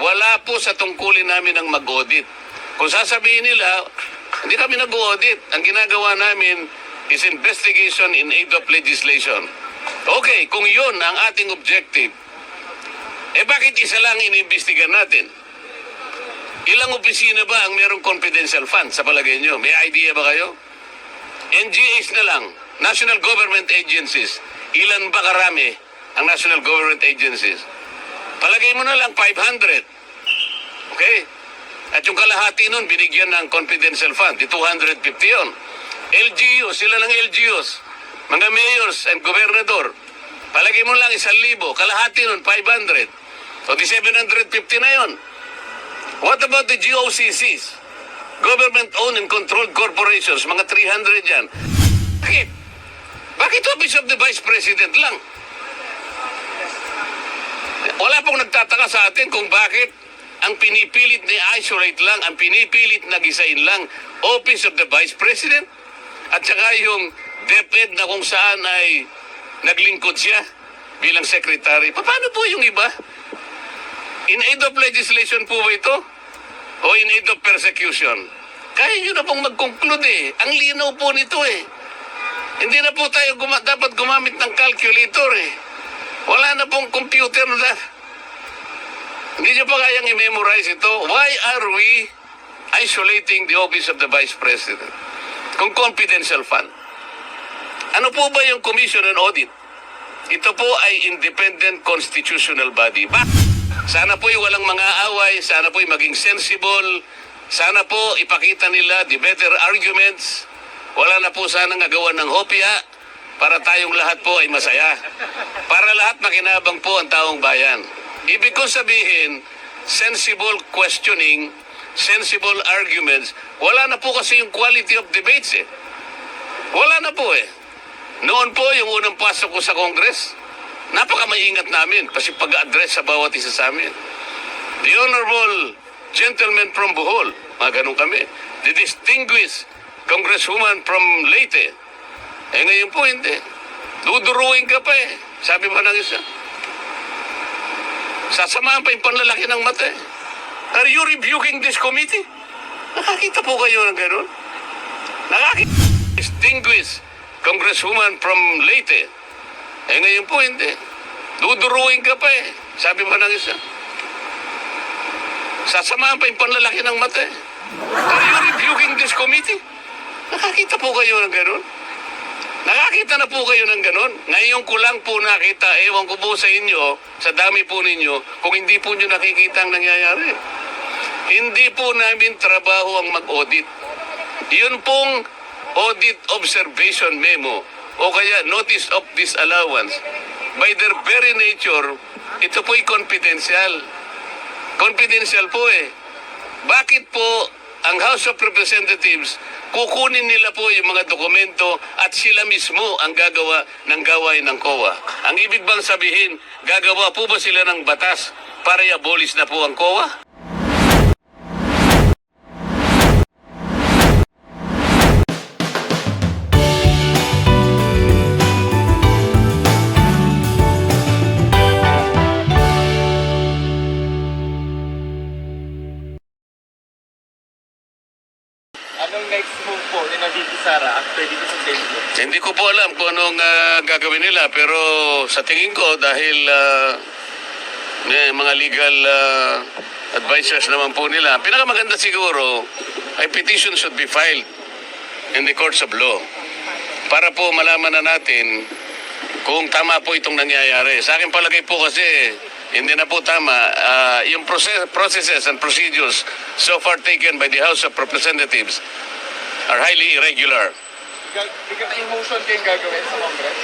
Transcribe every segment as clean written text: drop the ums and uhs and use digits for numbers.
Wala po sa tungkulin namin ang mag-audit. Kung sasabihin nila, hindi kami nag-audit. Ang ginagawa namin is investigation in aid of legislation. Okay, kung yun ang ating objective, bakit isa lang inimbestigan natin? Ilang opisina ba ang merong confidential fund sa palagay nyo? May idea ba kayo? NGAs na lang, National Government Agencies. Ilan ba karami ang National Government Agencies? Palagay mo na lang 500. Okay? At yung kalahati nun, binigyan ng confidential fund. Di 250 yun. LGUs, sila ng LGUs. Mga mayors and gobernador. Palagay mo lang 1,000. Kalahati nun, 500. O di 750 na yun. What about the GOCCs? Government-owned and controlled corporations. Mga 300 yan. Bakit? Bakit Office of the Vice President lang? Wala pong nagtataka sa atin kung bakit ang pinipilit na isolate lang, ang pinipilit na gisain lang, Office of the Vice President. At saka yung DepEd na kung saan ay naglingkod siya bilang secretary. Paano po yung iba? In aid of legislation po ba ito? O in aid of persecution? Kaya nyo na pong mag-conclude eh. Ang linaw po nito eh. Hindi na po tayo dapat gumamit ng calculator eh. Wala na pong computer na. Hindi nyo pa kayang i-memorize ito. Why are we isolating the Office of the Vice President? Kung confidential fund. Ano po ba yung Commission on Audit? Ito po ay independent constitutional body. Sana po'y walang mga away, sana po'y maging sensible, sana po ipakita nila the better arguments. Wala na po sana nagawa ng hopya para tayong lahat po ay masaya. Para lahat makinabang po ang taong bayan. Ibig ko sabihin, sensible questioning, sensible arguments, wala na po kasi yung quality of debates eh. Wala na po eh. Noon po, yung unang pasok ko sa Congress, napakamaingat namin kasi pag-address sa bawat isa sa amin. The Honorable Gentleman from Bohol, mga ganun kami. The Distinguished Congresswoman from Leyte. Ngayon po hindi. Duduruin ka pa eh. Sabi pa ng isa. Sasamahan pa yung panlalaki ng mata eh. Are you rebuking this committee? Nakakita po kayo ng ganun? Nakakita. Distinguished Congresswoman from Leyte. Ngayon po hindi. Duduruin ka pa eh. Sabi pa ng isa. Sasamahan pa yung panlalaki ng mata eh. Are you rebuking this committee? Nakakita po kayo ng ganun? Nakakita na po kayo ng ganun? Ngayon ko lang po nakita, ewan ko po sa inyo, sa dami po ninyo, kung hindi po nyo nakikita ang nangyayari. Hindi po namin trabaho ang mag-audit. Yun pong audit observation memo o kaya notice of disallowance. By their very nature, ito po'y confidential. Confidential po eh. Bakit po ang House of Representatives, kukunin nila po yung mga dokumento at sila mismo ang gagawa ng gawain ng COA? Ang ibig bang sabihin, gagawa po ba sila ng batas para i-abolish na po ang COA? Anong next move po ni VP Sara after dito sa Facebook? Hindi ko po alam kung anong gagawin nila pero sa tingin ko dahil may mga legal advisors naman po nila, pinakamaganda siguro ay petition should be filed in the courts of law para po malaman na natin kung tama po itong nangyayari. Sa akin palagay po kasi hindi na po tama. Yung processes and procedures so far taken by the House of Representatives are highly irregular. Yung motion kayong gagawin sa Congress?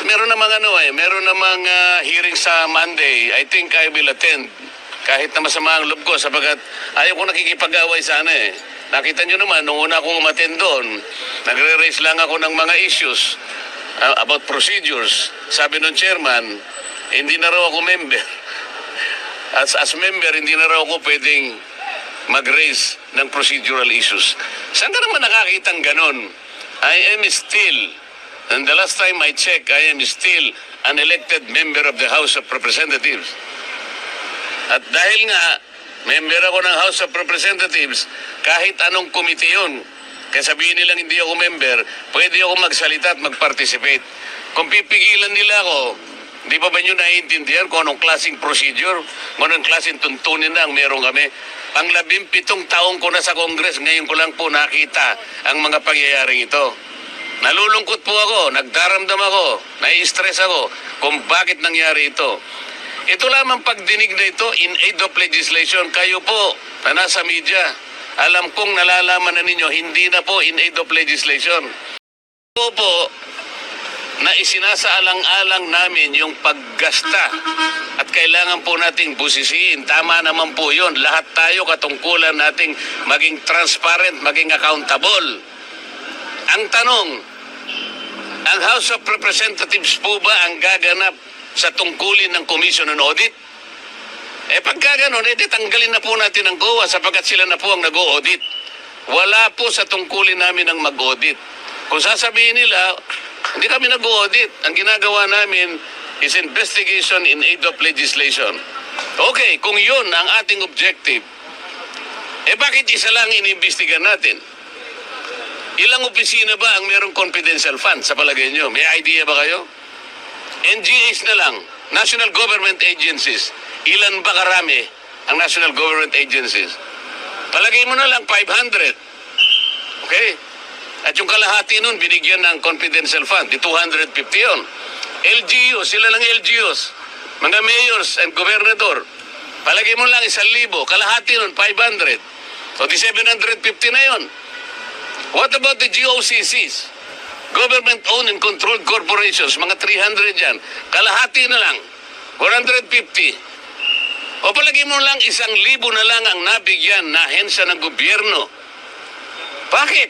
Meron namang meron namang hearing sa Monday. I think I will attend kahit na masama ang loob ko sapagkat ayaw ko nakikipag-away sana eh. Nakita nyo naman, nung una akong umattend doon, nagre-raise lang ako ng mga issues about procedures. Sabi ng chairman, hindi na raw ako member. As member, hindi na raw ako pwedeng mag-raise ng procedural issues. Saan ka naman nakakitang ganon? I am still, and the last time I checked, I am still an elected member of the House of Representatives. At dahil nga, member ako ng House of Representatives, kahit anong komite yun, kaya sabihin nilang hindi ako member, pwede ako magsalita at mag-participate. Kung pipigilan nila ako, di ba nyo naiintindihan kung anong klaseng procedure, kung anong klaseng tuntunin na ang meron kami? Ang 17 taong ko na sa Congress, ngayon ko lang po nakita ang mga pangyayaring ito. Nalulungkot po ako, nagdaramdam ako, nai-stress ako kung bakit nangyari ito. Ito lamang pagdinig na ito in aid of legislation. Kayo po na nasa media, alam kong nalalaman na ninyo, hindi na po in aid of legislation. Ito po na isinasaalang-alang namin yung paggasta at kailangan po nating busisiin. Tama naman po yun. Lahat tayo katungkulan nating maging transparent, maging accountable. Ang tanong, ang House of Representatives po ba ang gaganap sa tungkulin ng Commission on Audit? Pagka ganun, tanggalin na po natin ang COA sapagkat sila na po ang nag-audit. Wala po sa tungkulin namin ang mag-audit. Kung sasabihin nila, hindi kami nag-audit. Ang ginagawa namin is investigation in aid of legislation. Okay, kung yun ang ating objective, bakit isa lang inimbestigan natin? Ilang opisina ba ang merong confidential fund sa palagay nyo? May idea ba kayo? NGAs na lang, National Government Agencies. Ilan ba karami ang National Government Agencies? Palagay mo na lang 500. Okay? At yung kalahati nun, binigyan ng confidential fund. Di 250 yun. LGUs, sila lang LGUs. Mga mayors and gobernador. Palagay mo lang 1,000. Kalahati nun, 500. So, di 750 na yun. What about the GOCCs? Government-owned and controlled corporations, mga 300 yan. Kalahati na lang, 150. O palagi mo lang 1,000 na lang ang nabigyan na ahensya ng gobyerno. Bakit?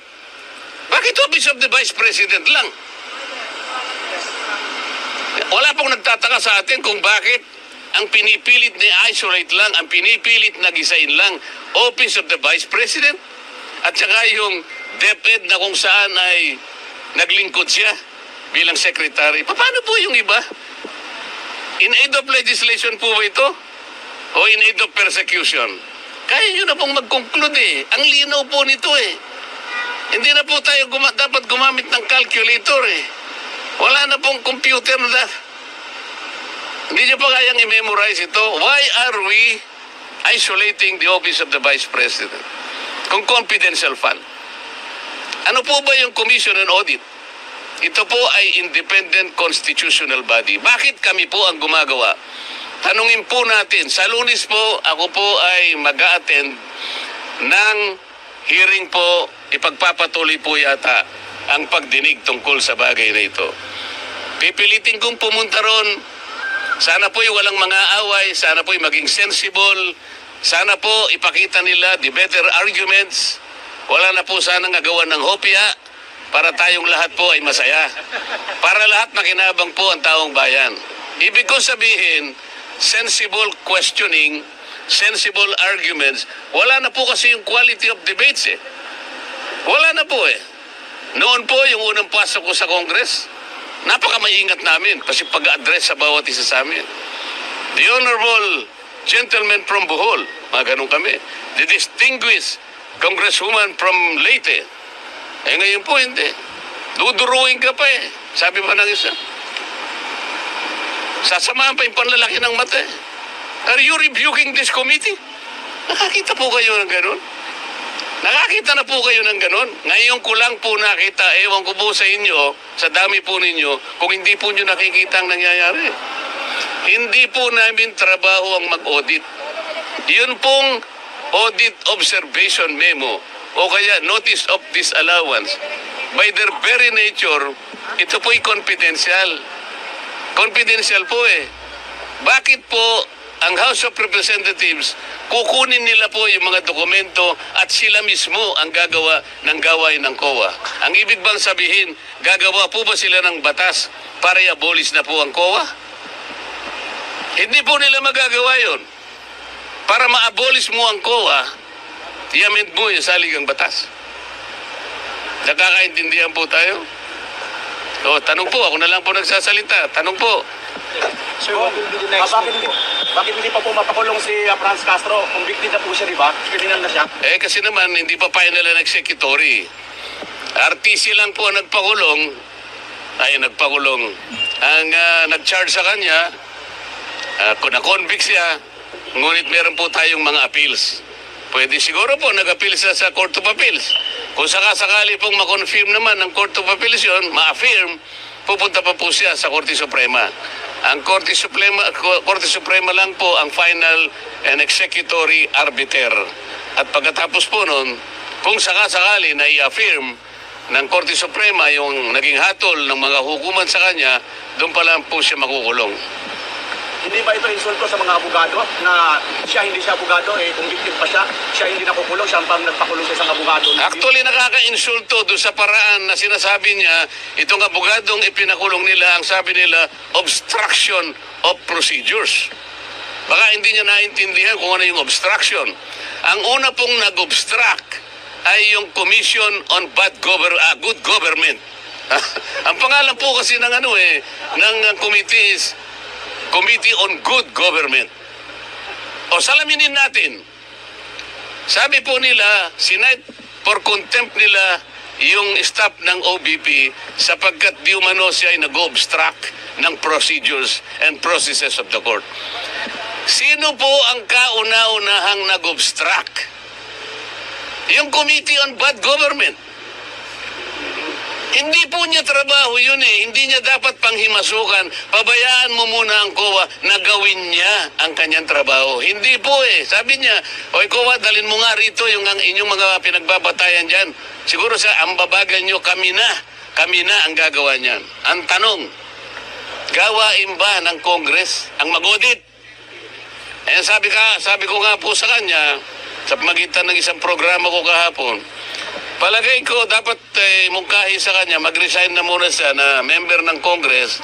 Bakit Office of the Vice President lang? Wala pong nagtataka sa atin kung bakit ang pinipilit na isolate lang, ang pinipilit na gisain lang, Office of the Vice President. At saka yung DepEd na kung saan ay naglingkod siya bilang secretary. Paano po yung iba? In aid of legislation po ba ito? O in aid of persecution? Kaya nyo na pong mag-conclude eh. Ang linaw po nito eh. Hindi na po tayo dapat gumamit ng calculator eh. Wala na pong computer na. Hindi nyo pa kayang i-memorize ito. Why are we isolating the office of the Vice President? Kung confidential fund. Ano po ba yung Commission on Audit? Ito po ay independent constitutional body. Bakit kami po ang gumagawa? Tanungin po natin. Sa Lunes po, ako po ay mag-a-attend ng hearing po. Ipagpapatuloy po yata ang pagdinig tungkol sa bagay na ito. Pipilitin kong pumunta ron. Sana po'y walang mga away. Sana po'y maging sensible. Sana po ipakita nila the better arguments. Wala na po sanang agawan ng hopya para tayong lahat po ay masaya. Para lahat makinabang po ang taong bayan. Ibig ko sabihin, sensible questioning, sensible arguments, wala na po kasi yung quality of debates eh. Wala na po eh. Noon po, yung unang pasok ko sa Congress, napakamaingat namin kasi pag-address sa bawat isa sa amin. The Honorable Gentleman from Bohol, mga ganun kami. The Distinguished Congresswoman from Leyte. Ngayon po hindi. Duduruin ka pa eh. Sabi pa ng isa. Sasamahan pa yung panlalaki ng mata eh. Are you rebuking this committee? Nakakita po kayo ng ganun? Nakakita na po kayo ng ganun? Ngayon ko lang po nakita, ewan ko po sa inyo, sa dami po ninyo, kung hindi po nyo nakikita ang nangyayari. Hindi po namin trabaho ang mag-audit. Yun pong audit observation memo o kaya notice of disallowance, by their very nature, ito po'y confidential. Confidential po eh. Bakit po ang House of Representatives, kukunin nila po yung mga dokumento at sila mismo ang gagawa ng gawain ng COA? Ang ibig bang sabihin, gagawa po ba sila ng batas para i-abolish na po ang COA? Hindi po nila magagawa yon. Para ma-abolish mo ang COA, i-amend mo yung saligang batas. Nakakaintindihan po tayo? O, tanong po, ako na lang po nagsasalita. Tanong po. Sir, bakit hindi pa po mapakulong si Franz Castro? Convicted na po siya, di ba? Criminal na siya. Kasi naman, hindi pa final and executory. RTC lang po ang nagpakulong. Ang nag-charge sa kanya, na-convict siya, ngunit meron po tayong mga appeals. Pwede siguro po nag-appeal siya sa Court of Appeals. Kung sakasakali pong ma-confirm naman ng Court of Appeals yun, ma-affirm, pupunta pa po siya sa Korte Suprema. Ang Korte Suprema lang po ang final and executory arbiter. At pagkatapos po nun, kung sakasakali na i-affirm ng Korte Suprema yung naging hatol ng mga hukuman sa kanya, doon pa lang po siya makukulong. Hindi ba ito insulto sa mga abogado na hindi siya abogado, convicted pa siya hindi nakukulong, siya ang pang nagpakulong sa isang abogado? Actually, nakaka-insulto doon sa paraan na sinasabi niya, itong abogadong ipinakulong nila, ang sabi nila, obstruction of procedures. Baka hindi niya naintindihan kung ano yung obstruction. Ang una pong nag-obstruct ay yung Commission on Good Government. Ang pangalan po kasi ng ng committee is Committee on Good Government. O salaminin natin. Sabi po nila, sinight for contempt nila yung staff ng OBP sapagkat di umano siya ay nag-obstruct ng procedures and processes of the court. Sino po ang kauna-unahang nag-obstruct? Yung Committee on Bad Government. Hindi po niya trabaho yun Hindi niya dapat panghimasukan. Pabayaan mo muna ang COA na gawin niya ang kanyang trabaho. Hindi po Sabi niya, oy COA, dalin mo nga rito yung inyong mga pinagbabatayan dyan. Siguro ang babagal niyo, kami na ang gagawa niyan. Ang tanong, gawain ba ng Congress ang mag-audit? Sabi ko nga po sa kanya, sa pamagitan ng isang programa ko kahapon, palagay ko dapat mungkahi sa kanya, mag-resign na muna siya na member ng Congress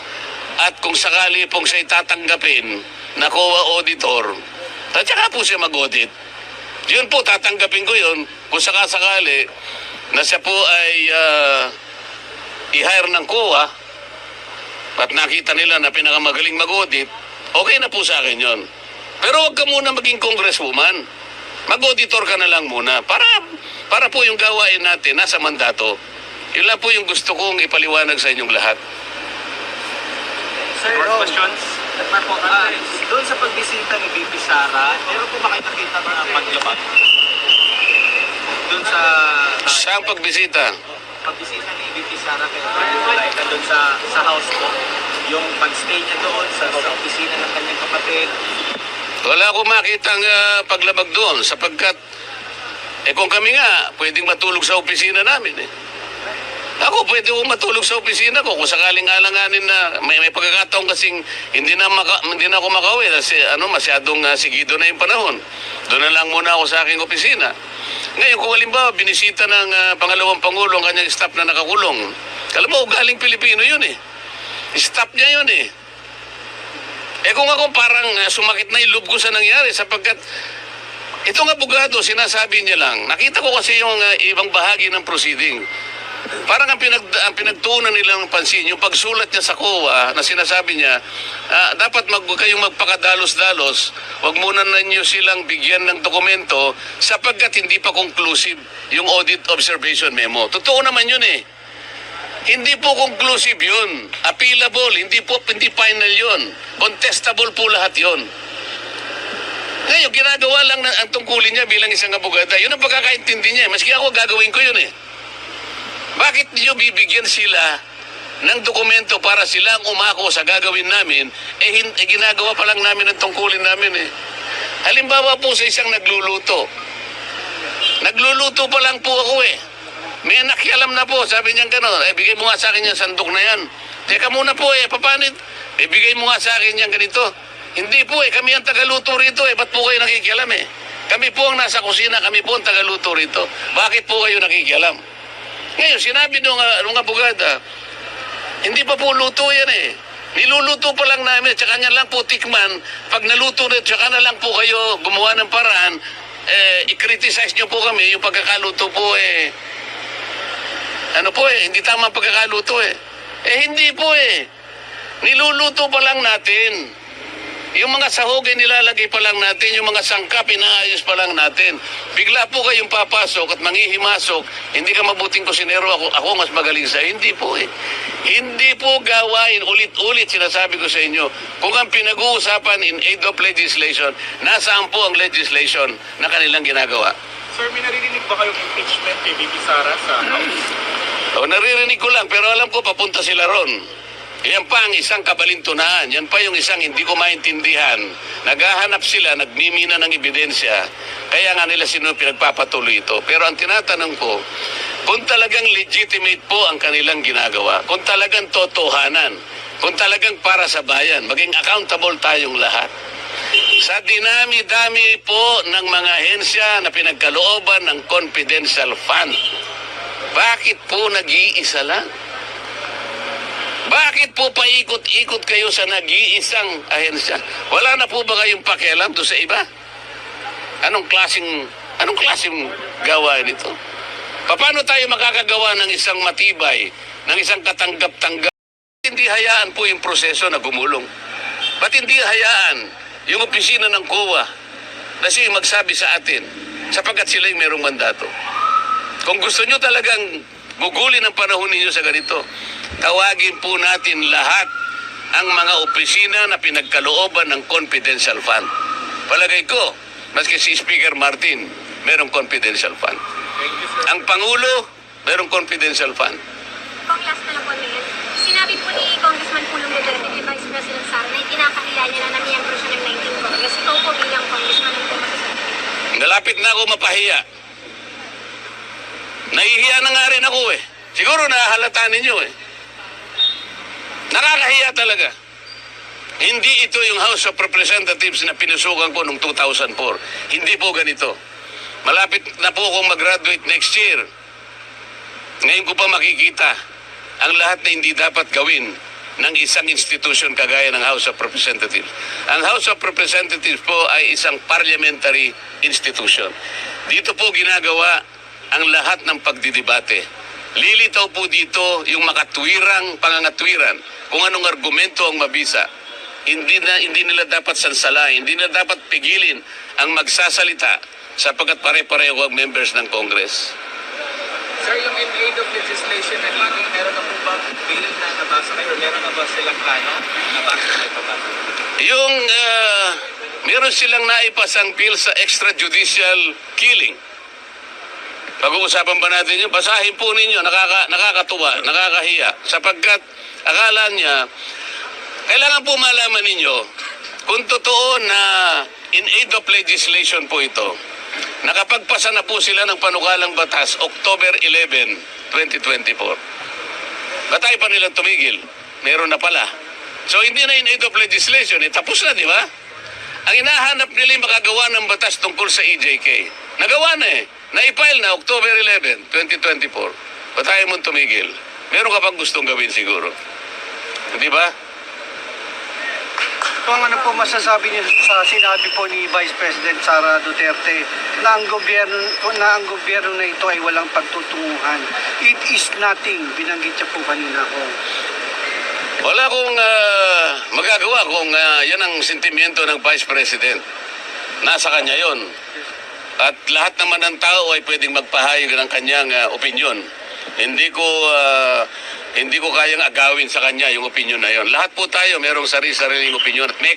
at kung sakali pong siya tatanggapin na COA auditor, at saka po siya mag-audit. Yun po, tatanggapin ko yun kung sakasakali na siya po ay i-hire ng COA at nakita nila na pinakamagaling mag-audit, okay na po sa akin yun. Pero huwag ka muna maging congresswoman. Mag-auditor ka na lang muna para po yung gawain natin nasa mandato. Yun lang po yung gusto kong ipaliwanag sa inyong lahat. Sir, More questions? Doon sa pagbisita ni VP Sara, meron po ba kayo nakita na paglabag? Doon sa Saan pagbisita? pagbisita ni VP Sara kay Atty. Doon sa house po, yung pag-stay niya doon sa opisina ng kanyang kapatid. Wala akong makitang paglabag doon sapagkat kung kami nga, pwedeng matulog sa opisina namin Ako, pwede akong matulog sa opisina ko kung sakaling alanganin na may pagkakataon kasing hindi na ako makauwi kasi masyadong sigido na yung panahon. Doon na lang muna ako sa aking opisina. Ngayon, kung halimbawa, binisita ng pangalawang Pangulo ang kanyang staff na nakakulong, alam mo, galing Pilipino yun Staff niya yun kung ako parang sumakit na yung loob ko sa nangyari sapagkat itong abogado, sinasabi niya lang, nakita ko kasi yung ibang bahagi ng proceeding. Parang ang pinagtuunan nila ng pansin, yung pagsulat niya sa COA na sinasabi niya, dapat kayong magpakadalos-dalos, wag muna ninyo silang bigyan ng dokumento sapagkat hindi pa conclusive yung audit observation memo. Totoo naman yun Hindi po conclusive yun. Appealable, hindi final yun. Contestable po lahat yun. Ngayon, ginagawa lang ang tungkulin niya bilang isang abogada. Yun ang pagkakaintindi niya. Maski ako, gagawin ko yun Bakit niyo bibigyan sila ng dokumento para silang umako sa gagawin namin, ginagawa pa lang namin ang tungkulin namin Halimbawa po sa isang nagluluto. Nagluluto pa lang po ako May nakialam na po, sabi niya gano'n, bigay mo nga sa akin yung sandok na yan. Teka muna po papanit? Bigay mo nga sa akin yung ganito. Hindi po kami ang tagaluto rito ba't po kayo nakikialam Kami po ang nasa kusina, kami po ang tagaluto rito. Bakit po kayo nakikialam? Ngayon, sinabi nung abogada, hindi pa po luto yan Niluluto pa lang namin, tsaka niya lang po tikman. Pag naluto na, tsaka na lang po kayo gumawa ng paraan, i-criticize nyo po kami, yung pagkakaluto po hindi tama ang pagkakaluto Hindi po eh. Niluluto pa lang natin. Yung mga sahog ay nilalagay pa lang natin, yung mga sangkap inaayos pa lang natin. Bigla po kayong papasok at manghihimasok, hindi ka mabuting kusinero, ako mas magaling sa hindi po eh. Hindi po gawain, ulit-ulit sinasabi ko sa inyo, kung ang pinag-uusapan in aid of legislation, nasaan po ang legislation na kanilang ginagawa? Sir, may naririnig ba kayong impeachment kay VP Sara sa House? O, naririnig ko lang, pero alam ko papunta sila ron. Yan pa ang isang kabalintunaan. Yan pa yung isang hindi ko maintindihan. Naghahanap sila, nagmimina ng ebidensya. Kaya nga nila sino pinagpapatuloy ito. Pero ang tinatanong ko, kung talagang legitimate po ang kanilang ginagawa, kung talagang totohanan, kung talagang para sa bayan, maging accountable tayong lahat. Sa dinami-dami po ng mga ahensya na pinagkalooban ng confidential fund, bakit po nag-iisa lang? Bakit po paikot-ikot kayo sa nag-iisang ahensya? Wala na po ba kayong pakialam doon sa iba? Anong klaseng gawain ito? Paano tayo makakagawa ng isang matibay, ng isang katanggap-tanggap? Hindi hayaan po yung proseso na gumulong. Ba't hindi hayaan yung opisina ng COA na siya magsabi sa atin sapagkat sila yung merong mandato? Kung gusto nyo talagang gugulin ang panahon ninyo sa ganito, tawagin po natin lahat ang mga opisina na pinagkalooban ng confidential fund. Palagay ko, maski si Speaker Martin, merong confidential fund. Thank you, sir. Ang Pangulo, merong confidential fund. Kung last na lang po, Mayor. Sinabi po ni Congressman Pulong Duterte kay Vice President Sara na itinakahiya niya na namiyembro siya ng 19 Congress. Ikaw po bilang Congressman ang pumasasabi. Nalapit na ako mapahiya. Nahihiya na nga rin ako eh. Siguro nahahalata ninyo eh. Nakakahiya talaga. Hindi ito yung House of Representatives na pinusukan ko noong 2004. Hindi po ganito. Malapit na po akong mag-graduate next year. Ngayon ko pa makikita ang lahat na hindi dapat gawin ng isang institution kagaya ng House of Representatives. Ang House of Representatives po ay isang parliamentary institution. Dito po ginagawa ang lahat ng pagdidebate. Lilitaw po dito yung makatwirang pangangatwiran kung anong argumento ang mabisa. Hindi nila dapat sansalain, hindi nila dapat pigilin ang magsasalita sapagkat pare-pareho ang members ng Congress. Sir, yung in aid of legislation na hearing, meron na po ba bill na nabasa kayo? Meron na ba silang plano? Nabasa na ipabasa? Yung meron silang naipasang bill sa extrajudicial killing. Pag-uusapan ba natin yun? Basahin po ninyo, nakakatuwa, nakakahiya. Sapagkat akala niya, kailangan po malaman ninyo kung totoo na in aid of legislation po ito. Nakapagpasa na po sila ng panukalang batas October 11, 2024. Batay pa nilang tumigil. Meron na pala. So hindi na in aid of legislation. Tapos na, di ba? Ang hinahanap nila yung makagawa ng batas tungkol sa EJK. Nagawa na eh. Na-file na October 11, 2024. Batay mo tumigil. Meron ka pang gustong gawin siguro. Di ba? Kung ano po masasabi niyo sa sinabi po ni Vice President Sara Duterte na ang gobyerno na ito ay walang pagtutunguhan. It is nothing. Binanggit niya po kanina ko. Wala akong magagawa kung yan ang sentimiento ng Vice President. Nasa kanya yon. At lahat naman ng tao ay pwedeng magpahayag ng kanyang opinion. Hindi ko kayang agawin sa kanya yung opinion na yon. Lahat po tayo merong sarili-sariling opinion at may